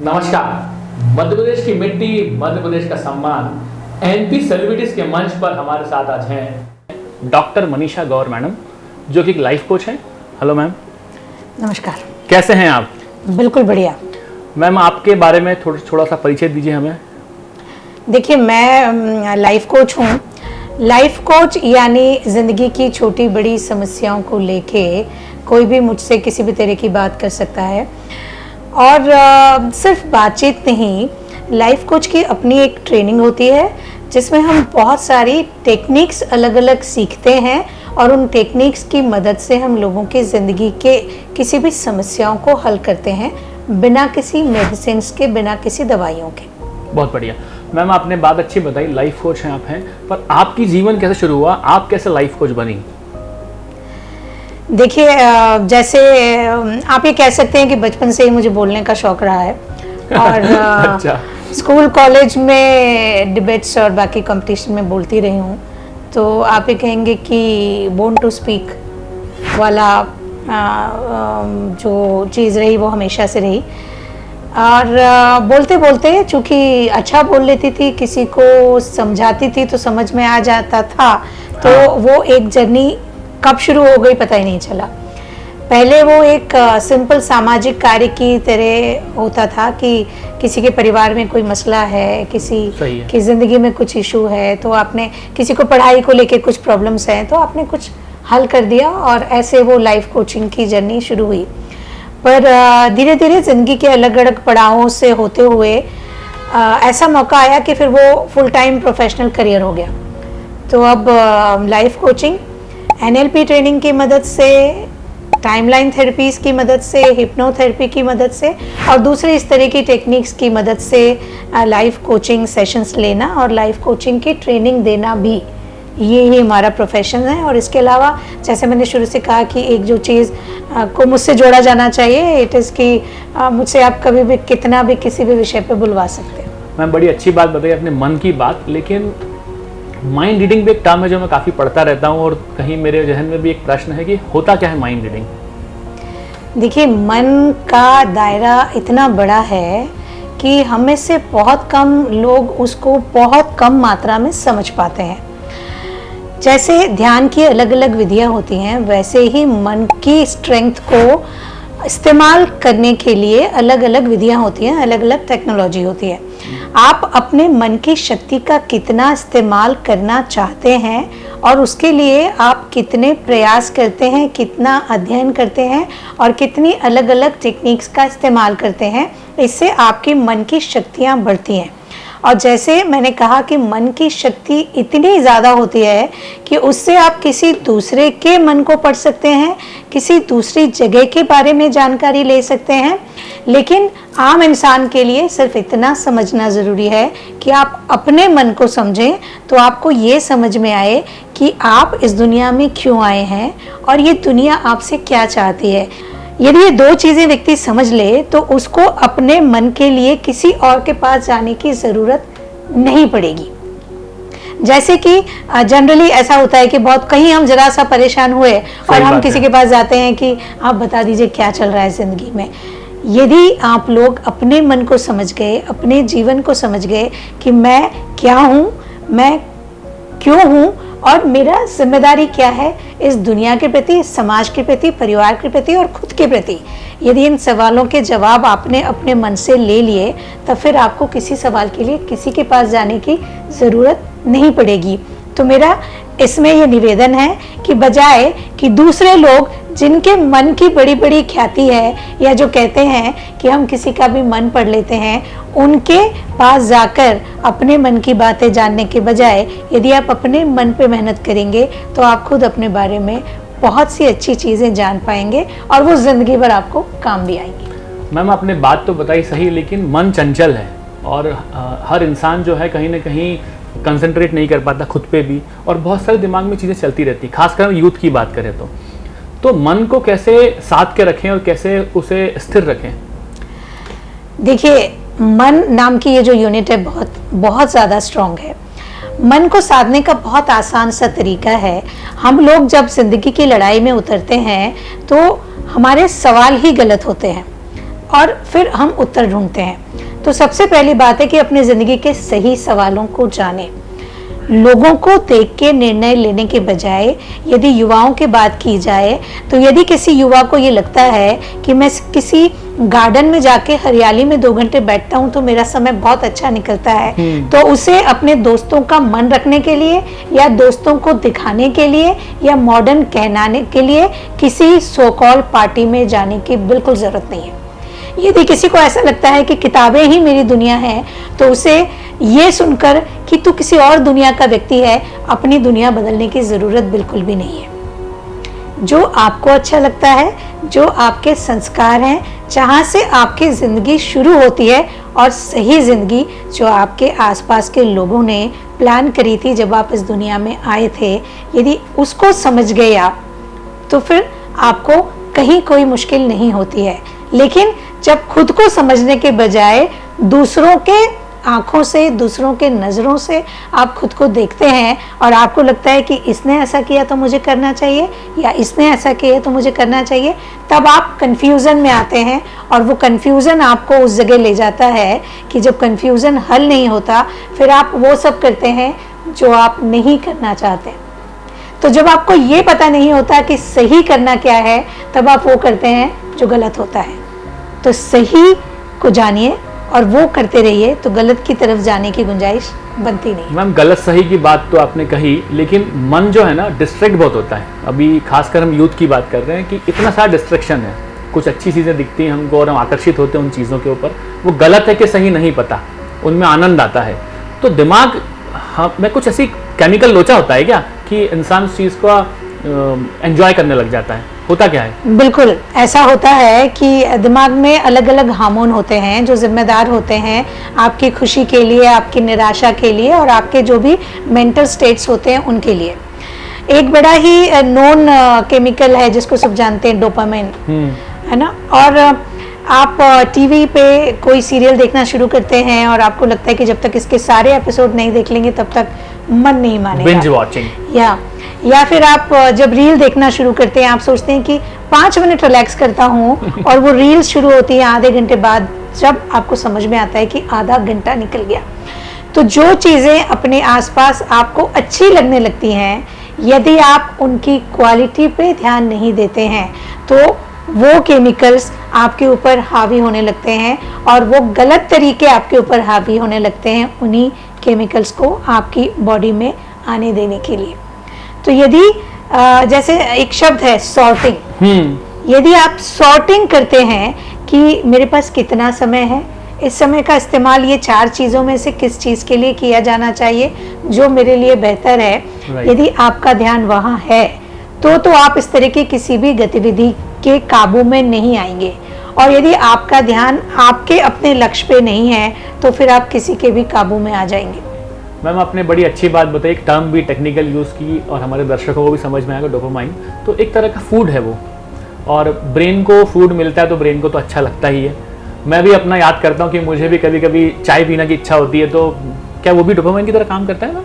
नमस्कार। मध्य प्रदेश की मिट्टी, मध्य प्रदेश का सम्मान एमपी सेलिब्रिटीज के मंच पर हमारे साथ आज हैं डॉक्टर मनीषा गौर मैडम, जो कि एक लाइफ कोच हैं। Hello ma'am. नमस्कार। कैसे हैं आप? बिल्कुल बढ़िया। मैम, आपके बारे में थोड़ा सा परिचय दीजिए हमें। देखिए, मैं लाइफ कोच हूँ। लाइफ कोच यानी ज़िंदगी की छोटी बड़ी समस्याओं को लेके कोई भी मुझसे किसी भी तरह की बात कर सकता है। और सिर्फ बातचीत नहीं, लाइफ कोच की अपनी एक ट्रेनिंग होती है जिसमें हम बहुत सारी टेक्निक्स अलग अलग सीखते हैं और उन टेक्निक्स की मदद से हम लोगों की ज़िंदगी के किसी भी समस्याओं को हल करते हैं, बिना किसी मेडिसिन के, बिना किसी दवाइयों के। बहुत बढ़िया मैम, आपने बात अच्छी बताई, लाइफ कोच हैं आप हैं, पर आपकी जीवन कैसे शुरू हुआ? आप कैसे लाइफ कोच बनी? देखिए, जैसे आप ये कह सकते हैं कि बचपन से ही मुझे बोलने का शौक रहा है और अच्छा। स्कूल कॉलेज में डिबेट्स और बाकी कंपटीशन में बोलती रही हूँ। तो आप ये कहेंगे कि बोर्न टू स्पीक वाला जो चीज़ रही वो हमेशा से रही। और बोलते बोलते चूँकि अच्छा बोल लेती थी, किसी को समझाती थी तो समझ में आ जाता था, तो वो एक जर्नी कब शुरू हो गई पता ही नहीं चला। पहले वो एक सिंपल सामाजिक कार्य की तरह होता था कि किसी के परिवार में कोई मसला है, किसी की ज़िंदगी में कुछ इशू है, तो आपने किसी को पढ़ाई को लेके कुछ प्रॉब्लम्स हैं तो आपने कुछ हल कर दिया, और ऐसे वो लाइफ कोचिंग की जर्नी शुरू हुई। पर धीरे धीरे ज़िंदगी के अलग अलग पड़ावों से होते हुए ऐसा मौका आया कि फिर वो फुल टाइम प्रोफेशनल करियर हो गया। तो अब लाइफ कोचिंग NLP ट्रेनिंग की मदद से, टाइमलाइन थेरेपीज़ की मदद से, हिप्नोथेरेपी की मदद से और दूसरे इस तरह की टेक्निक्स की मदद से लाइफ कोचिंग सेशंस लेना और लाइफ कोचिंग की ट्रेनिंग देना भी, ये ही हमारा प्रोफेशन है। और इसके अलावा जैसे मैंने शुरू से कहा कि एक जो चीज़ को मुझसे जोड़ा जाना चाहिए, इट इज़ कि मुझसे आप कभी भी कितना भी किसी भी विषय पे बुलवा सकते हैं। मैम, बड़ी अच्छी बात बताई अपने मन की बात, लेकिन माइंड रीडिंग भी एक टर्म है जो मैं काफ़ी पढ़ता रहता हूँ और कहीं मेरे जहन में भी एक प्रश्न है कि होता क्या है माइंड रीडिंग? देखिए, मन का दायरा इतना बड़ा है कि हम में से बहुत कम लोग उसको बहुत कम मात्रा में समझ पाते हैं। जैसे ध्यान की अलग अलग विधियां होती हैं, वैसे ही मन की स्ट्रेंथ को इस्तेमाल करने के लिए अलग अलग विधियां होती हैं, अलग अलग टेक्नोलॉजी होती है। आप अपने मन की शक्ति का कितना इस्तेमाल करना चाहते हैं और उसके लिए आप कितने प्रयास करते हैं, कितना अध्ययन करते हैं और कितनी अलग अलग टेक्निक्स का इस्तेमाल करते हैं, इससे आपकी मन की शक्तियाँ बढ़ती हैं। और जैसे मैंने कहा कि मन की शक्ति इतनी ज़्यादा होती है कि उससे आप किसी दूसरे के मन को पढ़ सकते हैं, किसी दूसरी जगह के बारे में जानकारी ले सकते हैं। लेकिन आम इंसान के लिए सिर्फ इतना समझना ज़रूरी है कि आप अपने मन को समझें, तो आपको ये समझ में आए कि आप इस दुनिया में क्यों आए हैं और ये दुनिया आपसे क्या चाहती है। यदि ये दो चीज़ें व्यक्ति समझ ले तो उसको अपने मन के लिए किसी और के पास जाने की ज़रूरत नहीं पड़ेगी। जैसे कि जनरली ऐसा होता है कि बहुत कहीं हम जरा सा परेशान हुए और हम किसी के पास जाते हैं कि आप बता दीजिए क्या चल रहा है ज़िंदगी में। यदि आप लोग अपने मन को समझ गए, अपने जीवन को समझ गए कि मैं क्या हूँ, मैं क्यों हूँ और मेरा जिम्मेदारी क्या है इस दुनिया के प्रति, इस समाज के प्रति, परिवार के प्रति और खुद के प्रति, यदि इन सवालों के जवाब आपने अपने मन से ले लिए, तब फिर आपको किसी सवाल के लिए किसी के पास जाने की ज़रूरत नहीं पड़ेगी। तो मेरा इसमें ये निवेदन है कि बजाय कि दूसरे लोग जिनके मन की बड़ी बड़ी ख्याति है या जो कहते हैं कि हम किसी का भी मन पढ़ लेते हैं, उनके पास जाकर अपने मन की बातें जानने के बजाय यदि आप अपने मन पे मेहनत करेंगे तो आप खुद अपने बारे में बहुत सी अच्छी चीज़ें जान पाएंगे और वो ज़िंदगी भर आपको काम भी आएंगी। मैम, आपने बात तो बताई सही, लेकिन मन चंचल है और हर इंसान जो है कहीं ना कहीं कंसंट्रेट नहीं कर पाता खुद पे भी, और बहुत सारे दिमाग में चीज़ें चलती रहती, खासकर यूथ की बात करें तो मन को कैसे साथ के रखें और कैसे उसे स्थिर रखें? देखिए, मन नाम की ये जो यूनिट है बहुत ज़्यादा स्ट्रॉन्ग है। मन को साधने का बहुत आसान सा तरीका है। हम लोग जब जिंदगी की लड़ाई में उतरते हैं तो हमारे सवाल ही गलत होते हैं। और फिर हम उत्तर ढूंढते हैं। तो सबसे पहली बात है कि अपनी ज़िंदगी के सही सवालों को जानें। लोगों को देख के निर्णय लेने के बजाय यदि युवाओं की बात की जाए, तो यदि किसी युवा को ये लगता है कि मैं किसी गार्डन में जाके हरियाली में 2 घंटे बैठता हूँ तो मेरा समय बहुत अच्छा निकलता है, तो उसे अपने दोस्तों का मन रखने के लिए या दोस्तों को दिखाने के लिए या मॉडर्न कहनाने के लिए किसी सो कॉल पार्टी में जाने की बिल्कुल ज़रूरत नहीं है। यदि किसी को ऐसा लगता है कि किताबें ही मेरी दुनिया है, तो उसे ये सुनकर कि तू किसी और दुनिया का व्यक्ति है, अपनी दुनिया बदलने की ज़रूरत बिल्कुल भी नहीं है। जो आपको अच्छा लगता है, जो आपके संस्कार हैं, जहाँ से आपकी ज़िंदगी शुरू होती है, और सही ज़िंदगी जो आपके आसपास के लोगों ने प्लान करी थी जब आप इस दुनिया में आए थे, यदि उसको समझ गए आप, तो फिर आपको कहीं कोई मुश्किल नहीं होती है। लेकिन जब खुद को समझने के बजाय दूसरों के आंखों से, दूसरों के नज़रों से आप खुद को देखते हैं और आपको लगता है कि इसने ऐसा किया तो मुझे करना चाहिए या इसने ऐसा किया तो मुझे करना चाहिए, तब आप कन्फ्यूज़न में आते हैं। और वो कन्फ्यूज़न आपको उस जगह ले जाता है कि जब कन्फ्यूज़न हल नहीं होता, फिर आप वो सब करते हैं जो आप नहीं करना चाहते। तो जब आपको ये पता नहीं होता कि सही करना क्या है, तब आप वो करते हैं जो गलत होता है। तो सही को जानिए और वो करते रहिए, तो गलत की तरफ जाने की गुंजाइश बनती नहीं। मैम, गलत सही की बात तो आपने कही, लेकिन मन जो है ना डिस्ट्रैक्ट बहुत होता है। अभी खासकर हम यूथ की बात कर रहे हैं कि इतना सारा डिस्ट्रैक्शन है, कुछ अच्छी चीज़ें दिखती हैं हमको और हम आकर्षित होते हैं उन चीज़ों के ऊपर, वो गलत है कि सही नहीं पता, उनमें आनंद आता है। तो दिमाग में कुछ ऐसी केमिकल लोचा होता है क्या कि इंसान उस चीज़ को एंजॉय करने लग जाता है? होता क्या है? बिल्कुल ऐसा होता है कि दिमाग में अलग अलग हार्मोन होते हैं जो जिम्मेदार होते हैं आपकी खुशी के लिए, आपकी निराशा के लिए और आपके जो भी मेंटल स्टेट्स होते हैं उनके लिए। एक बड़ा ही नोन केमिकल है जिसको सब जानते हैं, डोपामाइन, है ना। और आप टीवी पे कोई सीरियल देखना शुरू करते हैं और आपको लगता है कि जब तक इसके सारे एपिसोड नहीं देख लेंगे तब तक मन नहीं मानेगा, बिंज वॉचिंग। या फिर आप जब रील देखना शुरू करते हैं, आप सोचते हैं कि 5 मिनट रिलैक्स करता हूँ और वो रील शुरू होती है आधे घंटे बाद, जब आपको समझ में आता है कि आधा घंटा निकल गया। तो जो चीज़ें अपने आसपास आपको अच्छी लगने लगती हैं, यदि आप उनकी क्वालिटी पे ध्यान नहीं देते हैं तो वो केमिकल्स आपके ऊपर हावी होने लगते हैं और वो गलत तरीके आपके ऊपर हावी होने लगते हैं उन्हीं केमिकल्स को आपकी बॉडी में आने देने के लिए। तो यदि जैसे एक शब्द है सॉर्टिंग, यदि आप सॉर्टिंग करते हैं कि मेरे पास कितना समय है, इस समय का इस्तेमाल ये 4 चीज़ों में से किस चीज़ के लिए किया जाना चाहिए जो मेरे लिए बेहतर है, यदि आपका ध्यान वहाँ है तो आप इस तरह की किसी भी गतिविधि के काबू में नहीं आएंगे। और यदि आपका ध्यान आपके अपने लक्ष्य पे नहीं है तो फिर आप किसी के भी काबू में आ जाएंगे। मैम, आपने बड़ी अच्छी बात बताई, एक टर्म भी टेक्निकल यूज़ की और हमारे दर्शकों को भी समझ में आएगा। डोपामाइन तो एक तरह का फूड है वो, और ब्रेन को फूड मिलता है तो ब्रेन को तो अच्छा लगता ही है। मैं भी अपना याद करता हूँ कि मुझे भी कभी कभी चाय पीने की इच्छा होती है, तो क्या वो भी डोपामाइन की तरह काम करता है ना?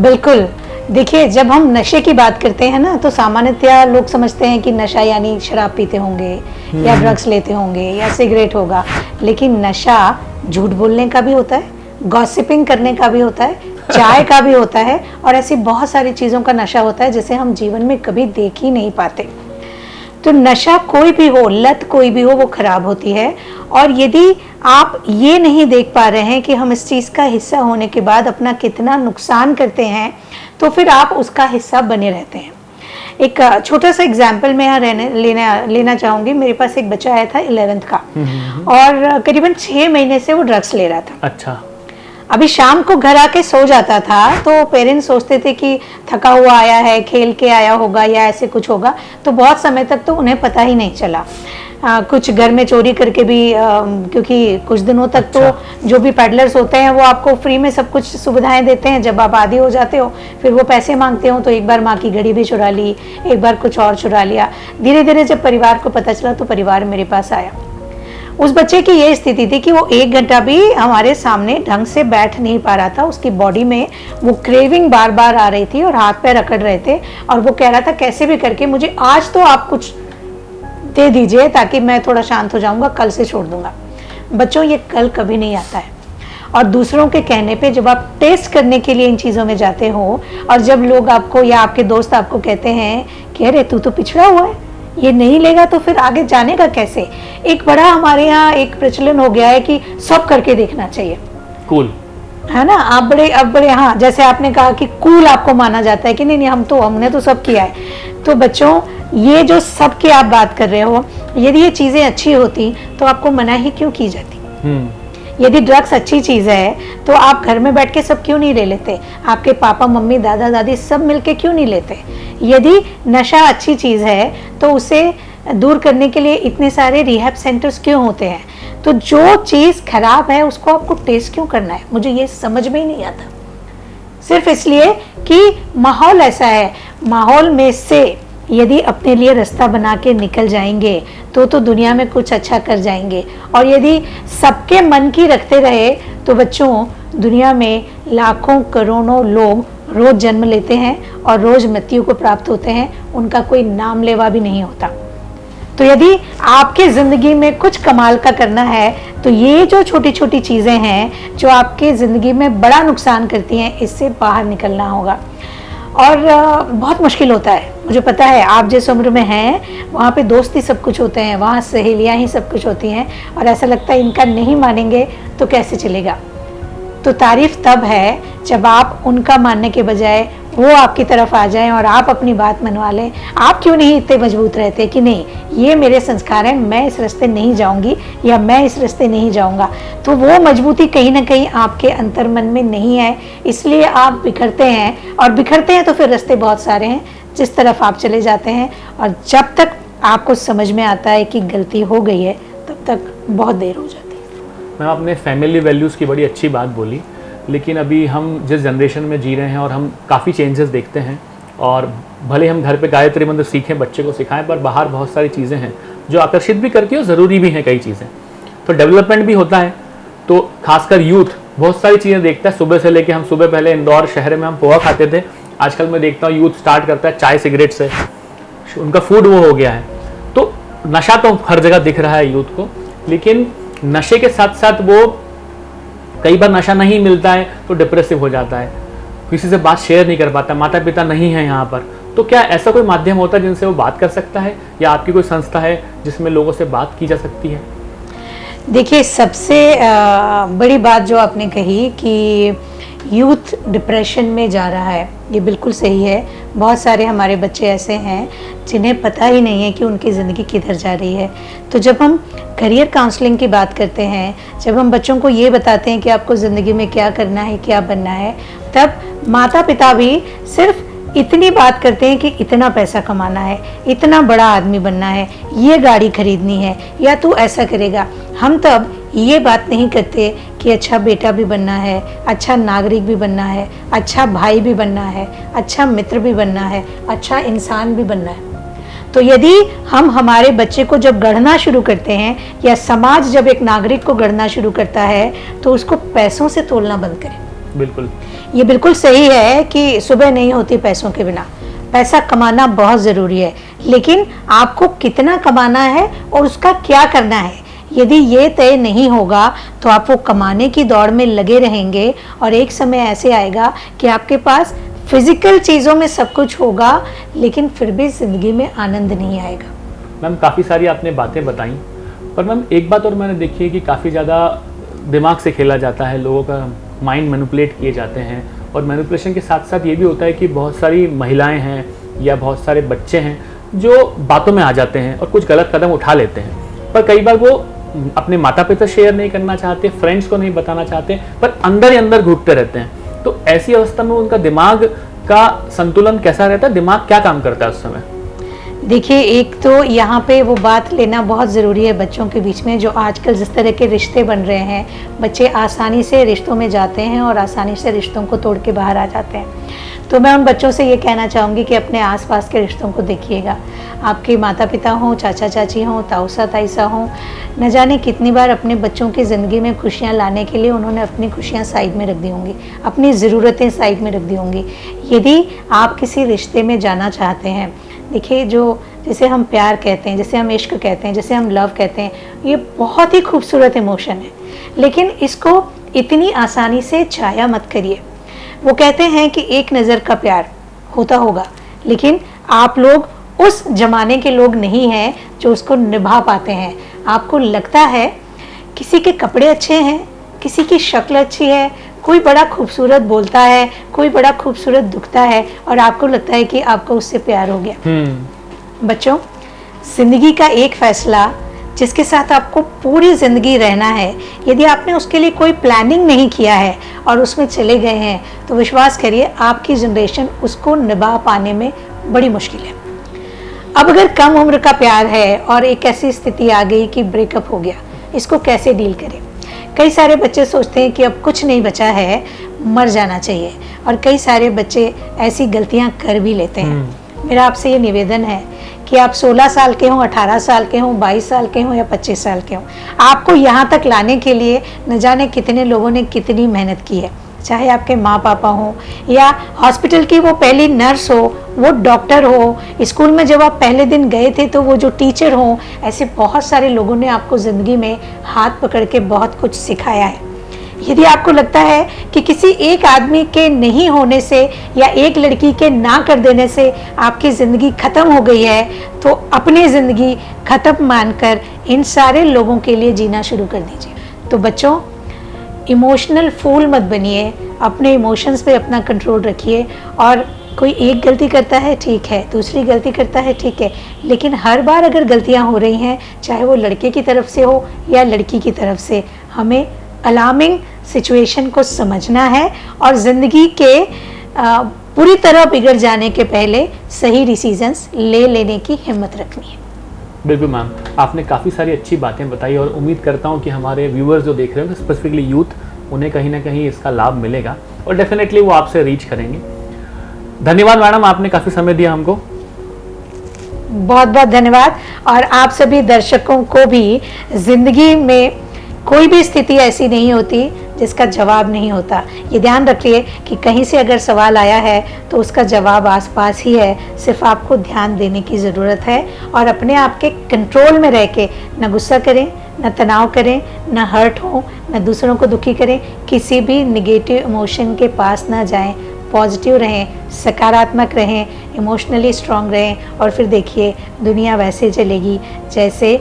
बिल्कुल। देखिए, जब हम नशे की बात करते हैं ना, तो सामान्यतया लोग समझते हैं कि नशा यानी शराब पीते होंगे या ड्रग्स लेते होंगे या सिगरेट होगा, लेकिन नशा झूठ बोलने का भी होता है, गॉसिपिंग करने का भी होता है, चाय का भी होता है, और ऐसी बहुत सारी चीज़ों का नशा होता है जिसे हम जीवन में कभी देख ही नहीं पाते। तो नशा कोई भी हो, लत कोई भी हो, वो खराब होती है। और यदि आप ये नहीं देख पा रहे हैं कि हम इस चीज़ का हिस्सा होने के बाद अपना कितना नुकसान करते हैं, तो फिर आप उसका हिस्सा बने रहते हैं। एक छोटा सा एग्जाम्पल मैं यहाँ लेना चाहूँगी। मेरे पास एक बच्चा आया था 11th का, और करीबन 6 महीने से वो ड्रग्स ले रहा था। अच्छा। अभी शाम को घर आके सो जाता था तो पेरेंट्स सोचते थे कि थका हुआ आया है, खेल के आया होगा या ऐसे कुछ होगा, तो बहुत समय तक तो उन्हें पता ही नहीं चला। कुछ घर में चोरी करके भी, क्योंकि कुछ दिनों तक अच्छा। तो जो भी पेडलर्स होते हैं वो आपको फ्री में सब कुछ सुविधाएं देते हैं। जब आप आदी हो जाते हो फिर वो पैसे मांगते हो, तो एक बार माँ की घड़ी भी चुरा ली, एक बार कुछ और चुरा लिया। धीरे धीरे जब परिवार को पता चला तो परिवार मेरे पास आया। उस बच्चे की ये स्थिति थी कि वो 1 घंटा भी हमारे सामने ढंग से बैठ नहीं पा रहा था। उसकी बॉडी में वो क्रेविंग बार बार आ रही थी और हाथ पैर अकड़ रहे थे, और वो कह रहा था कैसे भी करके मुझे आज तो आप कुछ दे दीजिए ताकि मैं थोड़ा शांत हो जाऊंगा, कल से छोड़ दूंगा। बच्चों, ये कल कभी नहीं आता है। और दूसरों के कहने पे जब आप टेस्ट करने के लिए इन चीज़ों में जाते हो और जब लोग आपको या आपके दोस्त आपको कहते हैं कि अरे तू तो पिछड़ा हुआ है, ये नहीं लेगा तो फिर आगे जाने का कैसे। एक बड़ा हमारे यहाँ एक प्रचलन हो गया है कि सब करके देखना चाहिए, कूल है ना। अब बड़े हाँ, जैसे आपने कहा कि कूल आपको माना जाता है कि नहीं हमने तो सब किया है। तो बच्चों, ये जो सब की आप बात कर रहे हो, यदि ये चीज़ें अच्छी होती तो आपको मना ही क्यों की जाती। यदि ड्रग्स अच्छी चीज़ है तो आप घर में बैठ के सब क्यों नहीं ले लेते, आपके पापा मम्मी दादा दादी सब मिलके क्यों नहीं लेते। यदि नशा अच्छी चीज़ है तो उसे दूर करने के लिए इतने सारे रिहैब सेंटर्स क्यों होते हैं। तो जो चीज़ खराब है उसको आपको टेस्ट क्यों करना है, मुझे ये समझ में ही नहीं आता। सिर्फ इसलिए कि माहौल ऐसा है, माहौल में से यदि अपने लिए रास्ता बना के निकल जाएंगे तो दुनिया में कुछ अच्छा कर जाएंगे। और यदि सबके मन की रखते रहे तो बच्चों, दुनिया में लाखों करोड़ों लोग रोज जन्म लेते हैं और रोज मृत्यु को प्राप्त होते हैं, उनका कोई नाम लेवा भी नहीं होता। तो यदि आपके ज़िंदगी में कुछ कमाल का करना है तो ये जो छोटी छोटी चीज़ें हैं जो आपके ज़िंदगी में बड़ा नुकसान करती हैं, इससे बाहर निकलना होगा। और बहुत मुश्किल होता है, मुझे पता है। आप जिस उम्र में हैं वहाँ पे दोस्त ही सब कुछ होते हैं, वहाँ सहेलियाँ ही सब कुछ होती हैं और ऐसा लगता है इनका नहीं मानेंगे तो कैसे चलेगा। तो तारीफ़ तब है जब आप उनका मानने के बजाय वो आपकी तरफ आ जाएं और आप अपनी बात मनवा लें। आप क्यों नहीं इतने मजबूत रहते कि नहीं ये मेरे संस्कार हैं, मैं इस रास्ते नहीं जाऊंगी या मैं इस रास्ते नहीं जाऊंगा। तो वो मजबूती कहीं ना कहीं आपके अंतर्मन में नहीं है, इसलिए आप बिखरते हैं। और बिखरते हैं तो फिर रास्ते बहुत सारे हैं जिस तरफ आप चले जाते हैं। और जब तक आपको समझ में आता है कि गलती हो गई है तब तक बहुत देर हो जाती है। मैम, आपने फैमिली वैल्यूज़ की बड़ी अच्छी बात बोली, लेकिन अभी हम जिस जनरेशन में जी रहे हैं और हम काफ़ी चेंजेस देखते हैं। और भले हम घर पे गायत्री मंत्र सीखें, बच्चे को सिखाएं, पर बाहर बहुत सारी चीज़ें हैं जो आकर्षित भी करती है और ज़रूरी भी हैं कई चीज़ें। तो डेवलपमेंट भी होता है, तो खासकर यूथ बहुत सारी चीज़ें देखता है। सुबह से लेके हम सुबह पहले इंदौर शहर में हम पोहा खाते थे, आजकल मैं देखता हूँ यूथ स्टार्ट करता है चाय सिगरेट से, उनका फूड वो हो गया है। तो नशा तो हर जगह दिख रहा है यूथ को, लेकिन नशे के साथ साथ वो कई बार नशा नहीं मिलता है तो डिप्रेसिव हो जाता है, किसी से बात शेयर नहीं कर पाता, माता पिता नहीं है यहाँ पर। तो क्या ऐसा कोई माध्यम होता है जिनसे वो बात कर सकता है, या आपकी कोई संस्था है जिसमें लोगों से बात की जा सकती है? देखिए, सबसे बड़ी बात जो आपने कही कि यूथ डिप्रेशन में जा रहा है, ये बिल्कुल सही है। बहुत सारे हमारे बच्चे ऐसे हैं जिन्हें पता ही नहीं है कि उनकी ज़िंदगी किधर जा रही है। तो जब हम करियर काउंसलिंग की बात करते हैं, जब हम बच्चों को ये बताते हैं कि आपको ज़िंदगी में क्या करना है, क्या बनना है, तब माता पिता भी सिर्फ इतनी बात करते हैं कि इतना पैसा कमाना है, इतना बड़ा आदमी बनना है, ये गाड़ी खरीदनी है, या तू ऐसा करेगा। हम तब ये बात नहीं करते कि अच्छा बेटा भी बनना है, अच्छा नागरिक भी बनना है, अच्छा भाई भी बनना है, अच्छा मित्र भी बनना है, अच्छा इंसान भी बनना है। तो यदि हम हमारे बच्चे को जब गढ़ना शुरू करते हैं, या समाज जब एक नागरिक को गढ़ना शुरू करता है, तो उसको पैसों से तोलना बंद करें। बिल्कुल, ये बिल्कुल सही है कि सुबह नहीं होती पैसों के बिना। पैसा कमाना बहुत ज़रूरी है, लेकिन आपको कितना कमाना है और उसका क्या करना है, यदि ये तय नहीं होगा तो आप वो कमाने की दौड़ में लगे रहेंगे और एक समय ऐसे आएगा कि आपके पास फिजिकल चीज़ों में सब कुछ होगा लेकिन फिर भी ज़िंदगी में आनंद नहीं आएगा। मैम, काफ़ी सारी आपने बातें बताई, पर मैम एक बात और मैंने देखी है कि काफ़ी ज़्यादा दिमाग से खेला जाता है, लोगों का माइंड मैनिपुलेट किए जाते हैं। और मैनिपुलेशन के साथ साथ ये भी होता है कि बहुत सारी महिलाएं हैं या बहुत सारे बच्चे हैं जो बातों में आ जाते हैं और कुछ गलत कदम उठा लेते हैं, पर कई बार वो अपने माता पिता शेयर नहीं करना चाहते, फ्रेंड्स को नहीं बताना चाहते, पर अंदर ही अंदर घुटते रहते हैं। तो ऐसी अवस्था में उनका दिमाग का संतुलन कैसा रहता है, दिमाग क्या काम करता है उस समय? देखिए, एक तो यहाँ पे वो बात लेना बहुत ज़रूरी है बच्चों के बीच में। जो आजकल जिस तरह के रिश्ते बन रहे हैं, बच्चे आसानी से रिश्तों में जाते हैं और आसानी से रिश्तों को तोड़ के बाहर आ जाते हैं। तो मैं उन बच्चों से ये कहना चाहूँगी कि अपने आसपास के रिश्तों को देखिएगा। आपके माता पिता हों, चाचा चाची हों, ताऊसा ताईसा हों, न जाने कितनी बार अपने बच्चों की ज़िंदगी में खुशियाँ लाने के लिए उन्होंने अपनी खुशियाँ साइड में रख दी होंगी, अपनी ज़रूरतें साइड में रख दी होंगी। यदि आप किसी रिश्ते में जाना चाहते हैं, देखिए, जो जिसे हम प्यार कहते हैं, जिसे हम इश्क कहते हैं, जिसे हम लव कहते हैं, ये बहुत ही खूबसूरत इमोशन है, लेकिन इसको इतनी आसानी से छाया मत करिए। वो कहते हैं कि एक नज़र का प्यार होता होगा, लेकिन आप लोग उस जमाने के लोग नहीं हैं जो उसको निभा पाते हैं। आपको लगता है किसी के कपड़े अच्छे हैं, किसी की शक्ल अच्छी है, कोई बड़ा खूबसूरत बोलता है, कोई बड़ा खूबसूरत दिखता है, और आपको लगता है कि आपको उससे प्यार हो गया। बच्चों, जिंदगी का एक फैसला जिसके साथ आपको पूरी ज़िंदगी रहना है, यदि आपने उसके लिए कोई प्लानिंग नहीं किया है और उसमें चले गए हैं, तो विश्वास करिए आपकी जनरेशन उसको निभा पाने में बड़ी मुश्किल है। अब अगर कम उम्र का प्यार है और एक ऐसी स्थिति आ गई कि ब्रेकअप हो गया, इसको कैसे डील करें? कई सारे बच्चे सोचते हैं कि अब कुछ नहीं बचा है, मर जाना चाहिए, और कई सारे बच्चे ऐसी गलतियां कर भी लेते हैं। मेरा आपसे ये निवेदन है कि आप 16 साल के हों, 18 साल के हों, 22 साल के हों या 25 साल के हों, आपको यहाँ तक लाने के लिए न जाने कितने लोगों ने कितनी मेहनत की है, चाहे आपके माँ पापा हों या हॉस्पिटल की वो पहली नर्स हो, वो डॉक्टर हो, स्कूल में जब आप पहले दिन गए थे तो वो जो टीचर हों, ऐसे बहुत सारे लोगों ने आपको ज़िंदगी में हाथ पकड़ के बहुत कुछ सिखाया है। यदि आपको लगता है कि किसी एक आदमी के नहीं होने से या एक लड़की के ना कर देने से आपकी ज़िंदगी ख़त्म हो गई है, तो अपनी ज़िंदगी ख़त्म मानकर इन सारे लोगों के लिए जीना शुरू कर दीजिए। तो बच्चों, इमोशनल फूल मत बनिए, अपने इमोशंस पे अपना कंट्रोल रखिए। और कोई एक गलती करता है ठीक है, दूसरी गलती करता है ठीक है, लेकिन हर बार अगर गलतियां हो रही हैं, चाहे वो लड़के की तरफ से हो या लड़की की तरफ से, हमें अलार्मिंग सिचुएशन को समझना है और ज़िंदगी के पूरी तरह बिगड़ जाने के पहले सही डिसीजंस ले लेने की हिम्मत रखनी है। बिल्कुल मैम, आपने काफ़ी सारी अच्छी बातें बताई और उम्मीद करता हूँ कि हमारे व्यूअर्स जो देख रहे हैं, स्पेसिफिकली यूथ, उन्हें कहीं ना कहीं इसका लाभ मिलेगा और डेफिनेटली वो आपसे रीच करेंगे। धन्यवाद मैडम, आपने काफ़ी समय दिया हमको। बहुत बहुत धन्यवाद। और आप सभी दर्शकों को भी, ज़िंदगी में कोई भी स्थिति ऐसी नहीं होती जिसका जवाब नहीं होता। ये ध्यान रखिए कि कहीं से अगर सवाल आया है तो उसका जवाब आसपास ही है, सिर्फ आपको ध्यान देने की ज़रूरत है और अपने आप के कंट्रोल में रह के न गुस्सा करें, न तनाव करें, न हर्ट हो, न दूसरों को दुखी करें, किसी भी निगेटिव इमोशन के पास ना जाएं। पॉजिटिव रहें, सकारात्मक रहें, इमोशनली स्ट्रांग रहें और फिर देखिए दुनिया वैसे चलेगी जैसे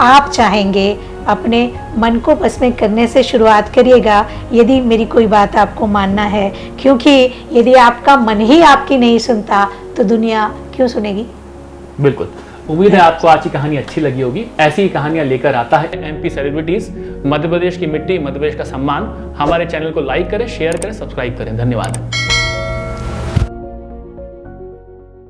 आप चाहेंगे। अपने मन को बस में करने से शुरुआत करिएगा, यदि मेरी कोई बात आपको मानना है, क्योंकि यदि आपका मन ही आपकी नहीं सुनता तो दुनिया क्यों सुनेगी। बिल्कुल, उम्मीद है आपको आज की कहानी अच्छी लगी होगी। ऐसी ही कहानियां लेकर आता है MP सेलिब्रिटीज। मध्य प्रदेश की मिट्टी, मध्य प्रदेश का सम्मान। हमारे चैनल को लाइक करें, शेयर करें, सब्सक्राइब करें। धन्यवाद।